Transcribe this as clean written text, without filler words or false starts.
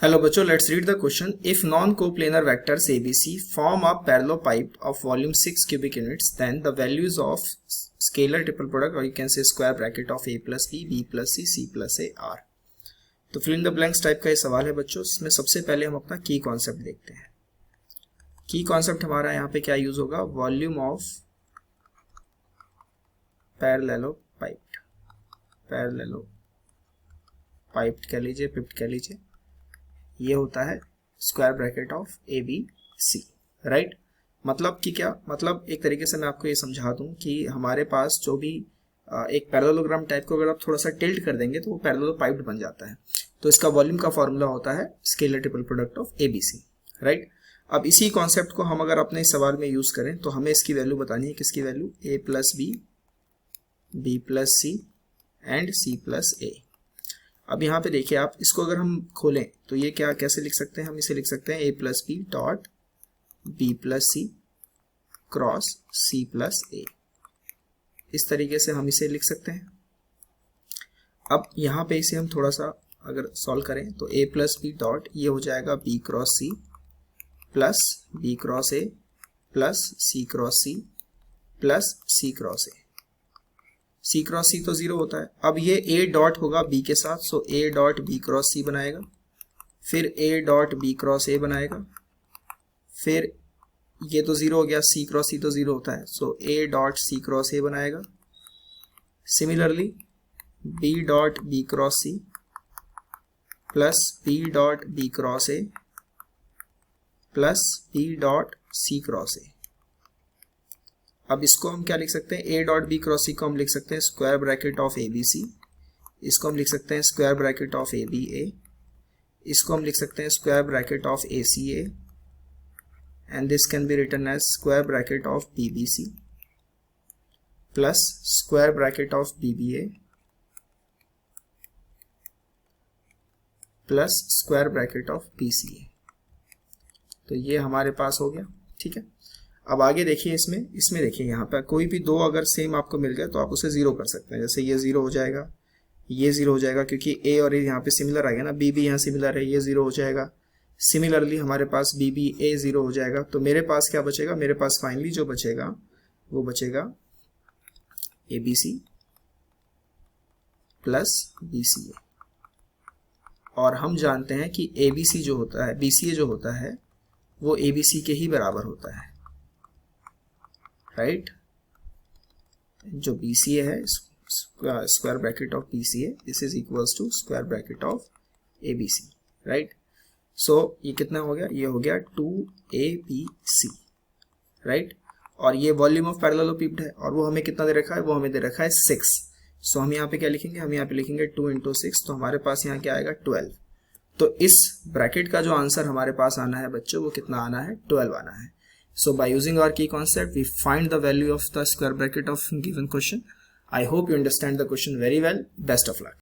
Hello बच्चों, let's read the question. If non-coplanar vectors ABC form a parallelepiped of volume 6 cubic units, then the values of scalar triple product, or you can say square bracket of A plus B, B plus C, C plus A are. तो fill in the blanks type का ये सवाल है बच्चों. इसमें सबसे पहले हम अपना की कॉन्सेप्ट देखते हैं. की कॉन्सेप्ट हमारा यहाँ पे क्या यूज होगा? वॉल्यूम ऑफ पैरेललोपाइप्ड कह लीजिए, पिप्ड कह लीजिए. ये होता है square bracket of A B C. Right, मतलब कि क्या मतलब, एक तरीके से मैं आपको ये समझा दूं कि हमारे पास जो भी एक पैरेललोग्राम टाइप को अगर आप थोड़ा सा टिल्ट कर देंगे तो वो पैरेललोपाइप्ड बन जाता है. तो इसका वॉल्यूम का फॉर्मूला होता है scalar triple product of A B C. Right, अब इसी कॉन्सेप्ट को हम अगर अपने सवाल में यूज करें तो हमें इसकी वैल्यू बतानी है. किसकी value? A plus B, B plus C and C plus A. अब यहाँ पे देखिए आप, इसको अगर हम खोलें तो ये क्या कैसे लिख सकते हैं? हम इसे लिख सकते हैं A plus B dot B plus C cross C plus A. इस तरीके से हम इसे लिख सकते हैं. अब यहाँ पे इसे हम थोड़ा सा अगर सॉल्व करें तो ए प्लस बी डॉट ये हो जाएगा B cross C plus B cross A plus C cross C plus C cross A. C cross C तो जीरो होता है. अब ये ए डॉट होगा बी के साथ, so A dot B cross C बनाएगा. फिर A dot B cross A बनाएगा. फिर ये तो जीरो हो गया, सी क्रॉस सी तो जीरो होता है, सो A dot C cross A बनाएगा. Similarly B dot B cross C plus B dot B cross A plus B dot C cross A. अब इसको हम क्या लिख सकते हैं? A dot B cross C को हम लिख सकते हैं square bracket of A B C. इसको हम लिख सकते हैं square bracket of A B A. इसको हम लिख सकते हैं square bracket of A C A. And this can be written as square bracket of B B C plus square bracket of B B A plus square bracket of B C A. तो ये हमारे पास हो गया. ठीक है, अब आगे देखिए, इसमें देखिए यहाँ पर कोई भी दो अगर सेम आपको मिल गया तो आप उसे जीरो कर सकते हैं. जैसे ये जीरो हो जाएगा, ये जीरो हो जाएगा क्योंकि ए और ए यहाँ पे सिमिलर आ गया ना, बी भी यहाँ सिमिलर है, ये जीरो हो जाएगा. सिमिलरली हमारे पास बी बी ए जीरो हो जाएगा. तो मेरे पास क्या बचेगा? मेरे पास फाइनली जो बचेगा वो बचेगा A B C plus B C A. और हम जानते हैं कि ए बी सी जो होता है, बी सी ए जो होता है वो ए बी सी के ही बराबर होता है. राइट, जो बी सी ए है square bracket of B C A, this is equals to square bracket of A B C. Right, so ये कितना हो गया? ये हो गया 2abc. राइट, और ये वॉल्यूम ऑफ पैरेललोपिप्ड है और वो हमें कितना दे रखा है? वो हमें दे रखा है 6. सो हम यहाँ पे क्या लिखेंगे? हम यहाँ पे लिखेंगे 2 इंटू 6. तो हमारे पास यहाँ क्या आएगा? 12. तो इस ब्रैकेट का जो आंसर हमारे पास आना है बच्चों, वो कितना आना है? 12 आना है. So by using our key concept, we find the value of the square bracket of given question. I hope you understand the question very well. Best of luck.